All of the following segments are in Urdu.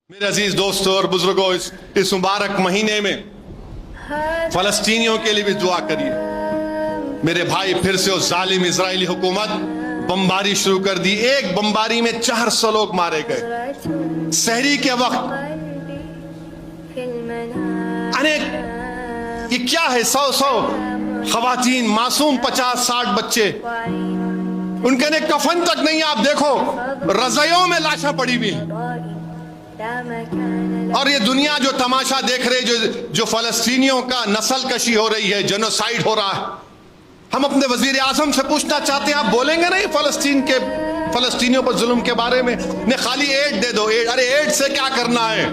میرے عزیز دوستوں اور بزرگوں، اس مبارک مہینے میں فلسطینیوں کے لیے بھی دعا کریے۔ میرے بھائی، پھر سے اس ظالم اسرائیلی حکومت بمباری شروع کر دی۔ ایک بمباری میں 400 لوگ مارے گئے۔ سحری کے وقت یہ کیا ہے؟ 100 خواتین، معصوم 50-60 بچے، ان کے لیے کفن تک نہیں۔ آپ دیکھو رضائیوں میں لاشیں پڑی ہوئی ہیں، اور یہ دنیا جو تماشا دیکھ رہے، جو فلسطینیوں کا نسل کشی ہو رہی ہے، جنوسائیڈ ہو رہا ہے۔ ہم اپنے وزیر اعظم سے پوچھنا چاہتے ہیں، آپ بولیں گے نہیں فلسطینیوں پر ظلم کے بارے میں؟ خالی ایڈ دے دو۔ ارے ایڈ سے کیا کرنا ہے؟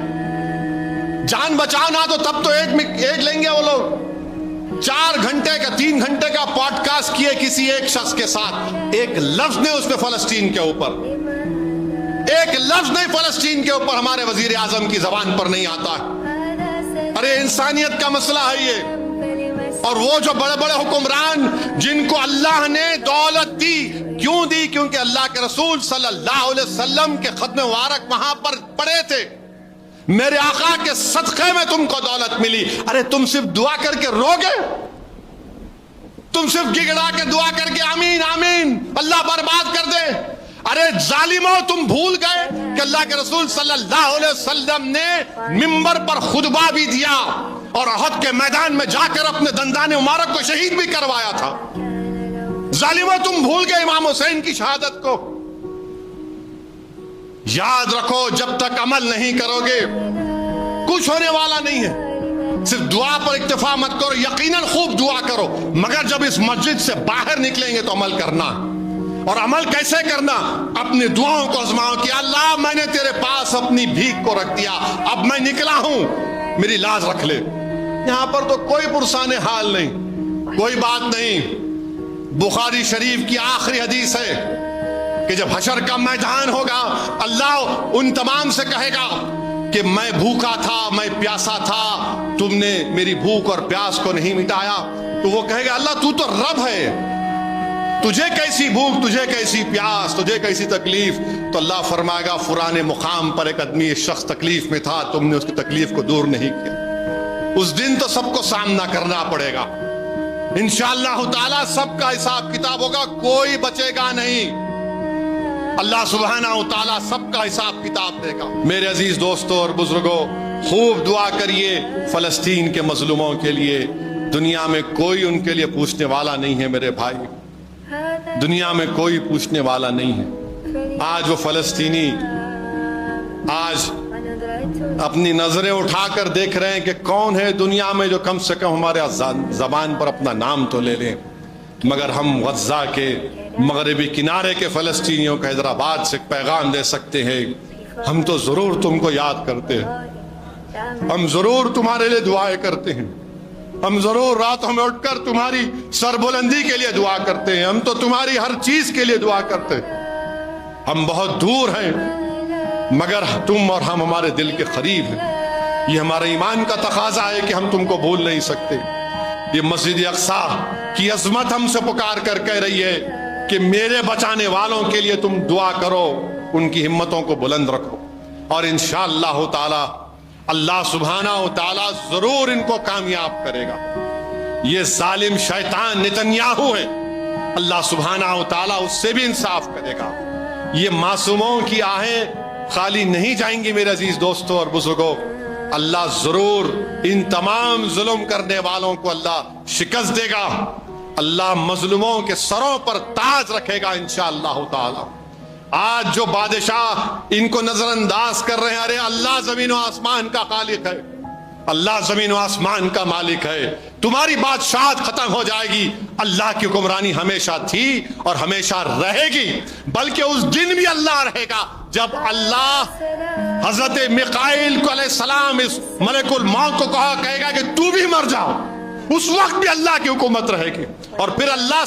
جان بچانا تو تب تو ایڈ لیں گے وہ لوگ۔ 4 گھنٹے کا 3 گھنٹے کا پوڈ کاسٹ کیے کسی ایک شخص کے ساتھ، ایک لفظ نے اس پہ فلسطین کے اوپر، ایک لفظ نہیں فلسطین کے اوپر ہمارے وزیر اعظم کی زبان پر نہیں آتا۔ ارے انسانیت کا مسئلہ ہے یہ۔ اور وہ جو بڑے بڑے حکمران جن کو اللہ نے دولت دی، کیوں دی؟ کیونکہ اللہ کے رسول صلی اللہ علیہ وسلم کے ختم مبارک وہاں پر پڑے تھے۔ میرے آقا کے صدقے میں تم کو دولت ملی۔ ارے تم صرف دعا کر کے رو گے؟ تم صرف گڑگڑا کے دعا کر کے آمین آمین اللہ برباد کر دے؟ ارے ظالموں، تم بھول گئے کہ اللہ کے رسول صلی اللہ علیہ وسلم نے منبر پر خطبہ بھی دیا اور احد کے میدان میں جا کر اپنے دندان مبارک کو شہید بھی کروایا تھا۔ ظالموں، تم بھول گئے امام حسین کی شہادت کو۔ یاد رکھو، جب تک عمل نہیں کرو گے کچھ ہونے والا نہیں ہے۔ صرف دعا پر اکتفا مت کرو، یقیناً خوب دعا کرو، مگر جب اس مسجد سے باہر نکلیں گے تو عمل کرنا۔ اور عمل کیسے کرنا؟ اپنی دعاؤں کو آزماؤ کہ اللہ، میں نے تیرے پاس اپنی بھیک کو رکھ دیا، اب میں نکلا ہوں، میری لاز رکھ لے۔ یہاں پر تو کوئی پرسان حال نہیں، کوئی بات نہیں۔ بخاری شریف کی آخری حدیث ہے کہ جب حشر کا میدان ہوگا، اللہ ان تمام سے کہے گا کہ میں بھوکا تھا، میں پیاسا تھا، تم نے میری بھوک اور پیاس کو نہیں مٹایا۔ تو وہ کہے گا، اللہ تو رب ہے، تجھے کیسی بھوک، تجھے کیسی پیاس، تجھے کیسی تکلیف؟ تو اللہ فرمائے گا، فلاں مقام پر ایک آدمی، ایک شخص تکلیف میں تھا، تم نے اس کی تکلیف کو دور نہیں کیا۔ اس دن تو سب کو سامنا کرنا پڑے گا انشاءاللہ تعالی، سب کا حساب کتاب ہوگا، کوئی بچے گا نہیں۔ اللہ سبحانہ و تعالی سب کا حساب کتاب دے گا۔ میرے عزیز دوستوں اور بزرگوں، خوب دعا کریے فلسطین کے مظلوموں کے لیے۔ دنیا میں کوئی ان کے لیے پوچھنے والا نہیں ہے میرے بھائی، دنیا میں کوئی پوچھنے والا نہیں ہے۔ آج وہ فلسطینی آج اپنی نظریں اٹھا کر دیکھ رہے ہیں کہ کون ہے دنیا میں جو کم سے کم ہمارے زبان پر اپنا نام تو لے لیں۔ مگر ہم غزہ کے مغربی کنارے کے فلسطینیوں کا حیدرآباد سے پیغام دے سکتے ہیں، ہم تو ضرور تم کو یاد کرتے ہیں، ہم ضرور تمہارے لیے دعائیں کرتے ہیں، ہم ضرور راتوں میں اٹھ کر تمہاری سربلندی کے لیے دعا کرتے ہیں، ہم تو تمہاری ہر چیز کے لیے دعا کرتے ہیں۔ ہم بہت دور ہیں مگر تم اور ہم ہمارے دل کے قریب ہیں۔ یہ ہمارے ایمان کا تقاضا ہے کہ ہم تم کو بھول نہیں سکتے۔ یہ مسجد اقصیٰ کی عظمت ہم سے پکار کر کہہ رہی ہے کہ میرے بچانے والوں کے لیے تم دعا کرو، ان کی ہمتوں کو بلند رکھو، اور انشاءاللہ تعالی اللہ سبحانہ و تعالی ضرور ان کو کامیاب کرے گا۔ یہ ظالم شیطان نتنیاہو ہے، اللہ سبحانہ و تعالی اس سے بھی انصاف کرے گا۔ یہ معصوموں کی آہیں خالی نہیں جائیں گی میرے عزیز دوستوں اور بزرگوں۔ اللہ ضرور ان تمام ظلم کرنے والوں کو اللہ شکست دے گا، اللہ مظلوموں کے سروں پر تاج رکھے گا انشاءاللہ تعالی۔ آج جو بادشاہ ان کو نظر انداز کر رہے ہیں، ارے اللہ زمین و آسمان کا خالق ہے، اللہ زمین و آسمان کا مالک ہے۔ تمہاری بادشاہت ختم ہو جائے گی، اللہ کی حکمرانی ہمیشہ تھی اور ہمیشہ رہے گی، بلکہ اس دن بھی اللہ رہے گا جب اللہ حضرت میکائیل کو علیہ السلام، اس ملک الموت کو کہے گا کہ تو بھی مر جاؤ، اس وقت بھی اللہ کی حکومت رہے گی، اور پھر اللہ